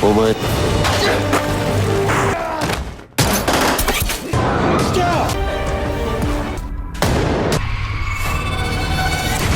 over.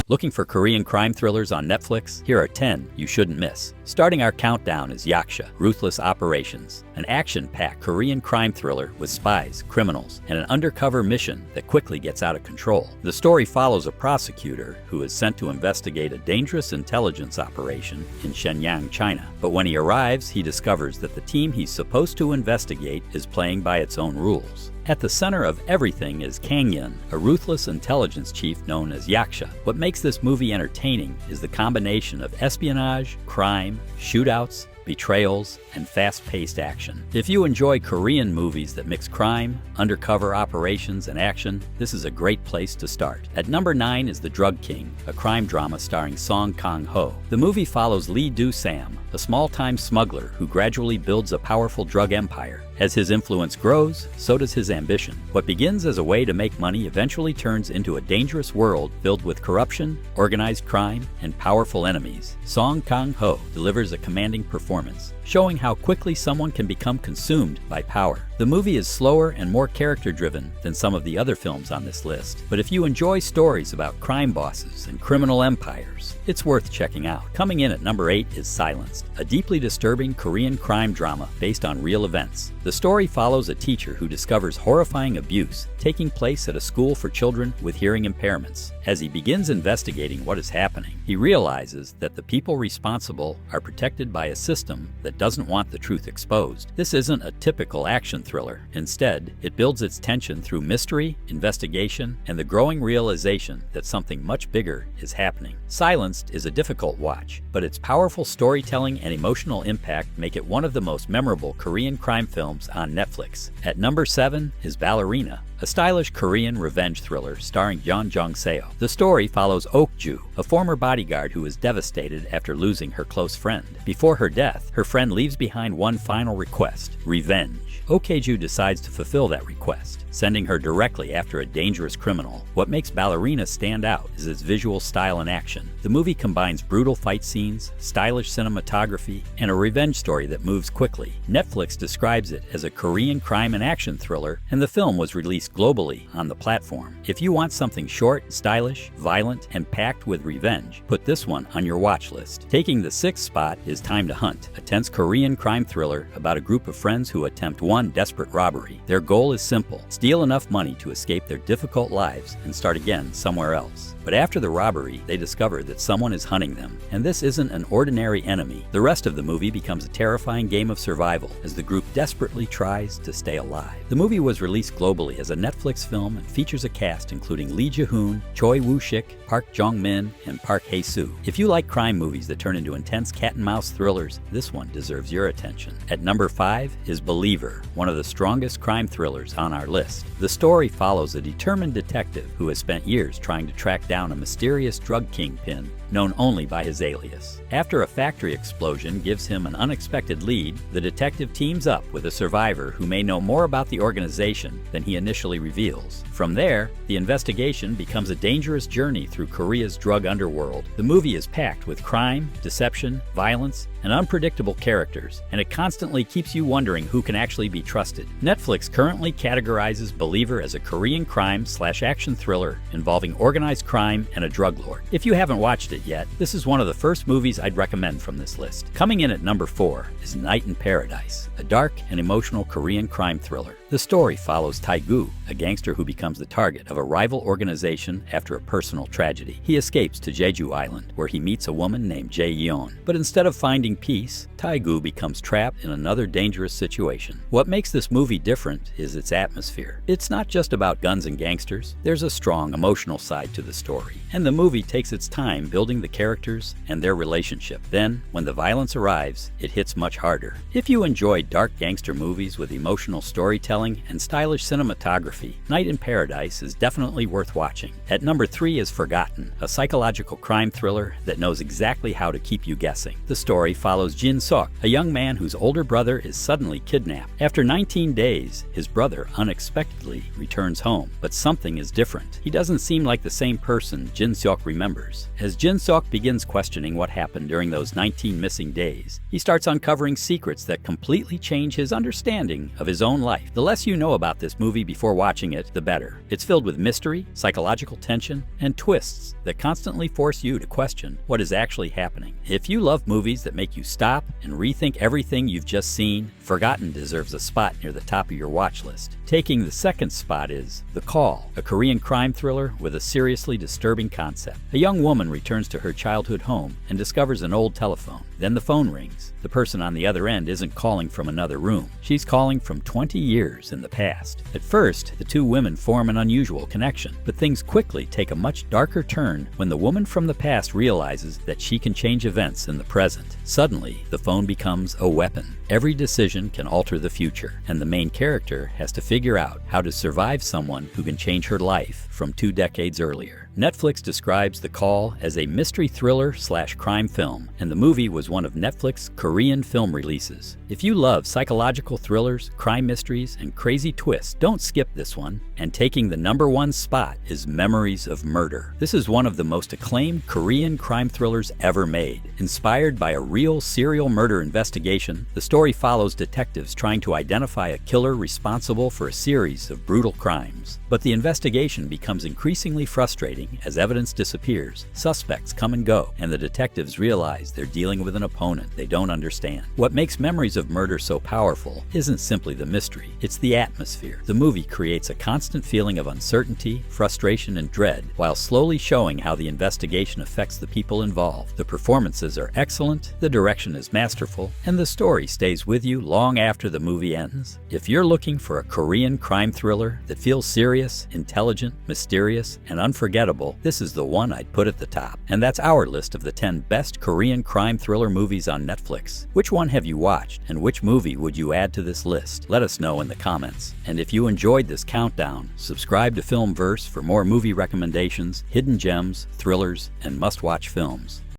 Looking for Korean crime thrillers on Netflix? Here are 10 you shouldn't miss. Starting our countdown is Yaksha, Ruthless Operations, an action-packed Korean crime thriller with spies, criminals, and an undercover mission that quickly gets out of control. The story follows a prosecutor who is sent to investigate a dangerous intelligence operation in Shenyang, China. But when he arrives, he discovers that the team he's supposed to investigate is playing by its own rules. At the center of everything is Kang Yun, a ruthless intelligence chief known as Yaksha. What makes this movie entertaining is the combination of espionage, crime, shootouts, betrayals, and fast-paced action. If you enjoy Korean movies that mix crime, undercover operations, and action, this is a great place to start. At number 9 is The Drug King, a crime drama starring Song Kang-ho. The movie follows Lee Do-sam, a small-time smuggler who gradually builds a powerful drug empire. As his influence grows, so does his ambition. What begins as a way to make money eventually turns into a dangerous world filled with corruption, organized crime, and powerful enemies. Song Kang-ho delivers a commanding performance, showing how quickly someone can become consumed by power. The movie is slower and more character-driven than some of the other films on this list, but if you enjoy stories about crime bosses and criminal empires, it's worth checking out. Coming in at number 8 is Silenced, a deeply disturbing Korean crime drama based on real events. The story follows a teacher who discovers horrifying abuse taking place at a school for children with hearing impairments. As he begins investigating what is happening, he realizes that the people responsible are protected by a system that doesn't want the truth exposed. This isn't a typical action thriller. Instead, it builds its tension through mystery, investigation, and the growing realization that something much bigger is happening. Silenced is a difficult watch, but its powerful storytelling and emotional impact make it one of the most memorable Korean crime films on Netflix. At number 7 is Ballerina, a stylish Korean revenge thriller starring Jeon Jong-seo. The story follows Ok-ju, a former bodyguard who is devastated after losing her close friend. Before her death, her friend leaves behind one final request: revenge. Ok-ju decides to fulfill that request, sending her directly after a dangerous criminal. What makes Ballerina stand out is its visual style and action. The movie combines brutal fight scenes, stylish cinematography, and a revenge story that moves quickly. Netflix describes it as a Korean crime and action thriller, and the film was released globally on the platform. If you want something short, stylish, violent, and packed with revenge, put this one on your watch list. Taking the 6th spot is Time to Hunt, a tense Korean crime thriller about a group of friends who attempt one desperate robbery. Their goal is simple: steal enough money to escape their difficult lives and start again somewhere else. But after the robbery, they discover that someone is hunting them, and this isn't an ordinary enemy. The rest of the movie becomes a terrifying game of survival as the group desperately tries to stay alive. The movie was released globally as a Netflix film and features a cast including Lee Ji-hoon, Choi Woo-shik, Park Jong-min, and Park Hae-soo. If you like crime movies that turn into intense cat-and-mouse thrillers, this one deserves your attention. At number 5 is Believer, one of the strongest crime thrillers on our list. The story follows a determined detective who has spent years trying to track down a mysterious drug kingpin known only by his alias. After a factory explosion gives him an unexpected lead, the detective teams up with a survivor who may know more about the organization than he initially reveals. From there, the investigation becomes a dangerous journey through Korea's drug underworld. The movie is packed with crime, deception, violence, and unpredictable characters, and it constantly keeps you wondering who can actually be trusted. Netflix currently categorizes Believer as a Korean crime/action thriller involving organized crime and a drug lord. If you haven't watched it yet, this is one of the first movies I'd recommend from this list. Coming in at number 4 is Night in Paradise, a dark and emotional Korean crime thriller. The story follows Tae-gu, a gangster who becomes the target of a rival organization after a personal tragedy. He escapes to Jeju Island, where he meets a woman named Jae-yeon. But instead of finding peace, Tae-gu becomes trapped in another dangerous situation. What makes this movie different is its atmosphere. It's not just about guns and gangsters. There's a strong emotional side to the story, and the movie takes its time building the characters and their relationship. Then, when the violence arrives, it hits much harder. If you enjoy dark gangster movies with emotional storytelling and stylish cinematography, Night in Paradise is definitely worth watching. At number 3 is Forgotten, a psychological crime thriller that knows exactly how to keep you guessing. The story follows Jin Seok, a young man whose older brother is suddenly kidnapped. After 19 days, his brother unexpectedly returns home, but something is different. He doesn't seem like the same person person Jin-seok remembers. As Jin-seok begins questioning what happened during those 19 missing days, he starts uncovering secrets that completely change his understanding of his own life. The less you know about this movie before watching it, the better. It's filled with mystery, psychological tension, and twists that constantly force you to question what is actually happening. If you love movies that make you stop and rethink everything you've just seen, Forgotten deserves a spot near the top of your watch list. Taking the second spot is The Call, a Korean crime thriller with a seriously disturbing concept. A young woman returns to her childhood home and discovers an old telephone. Then the phone rings. The person on the other end isn't calling from another room. She's calling from 20 years in the past. At first, the two women form an unusual connection, but things quickly take a much darker turn when the woman from the past realizes that she can change events in the present. Suddenly, the phone becomes a weapon. Every decision can alter the future, and the main character has to figure out how to survive someone who can change her life from 2 decades earlier. Netflix describes The Call as a mystery thriller/crime film, and the movie was one of Netflix's Korean film releases. If you love psychological thrillers, crime mysteries, and crazy twists, don't skip this one. And taking the #1 spot is Memories of Murder. This is one of the most acclaimed Korean crime thrillers ever made. Inspired by a real serial murder investigation, the story follows detectives trying to identify a killer responsible for a series of brutal crimes. But the investigation becomes increasingly frustrating as evidence disappears, suspects come and go, and the detectives realize they're dealing with an opponent they don't understand. What makes Memories of Murder so powerful isn't simply the mystery, it's the atmosphere. The movie creates a constant feeling of uncertainty, frustration, and dread, while slowly showing how the investigation affects the people involved. The performances are excellent, the direction is masterful, and the story stays with you long after the movie ends. If you're looking for a Korean crime thriller that feels serious, intelligent, mysterious, and unforgettable, this is the one I'd put at the top. And that's our list of the 10 best Korean crime thriller movies on Netflix. Which one have you watched, and which movie would you add to this list? Let us know in the comments. And if you enjoyed this countdown, subscribe to Filmverse for more movie recommendations, hidden gems, thrillers, and must-watch films.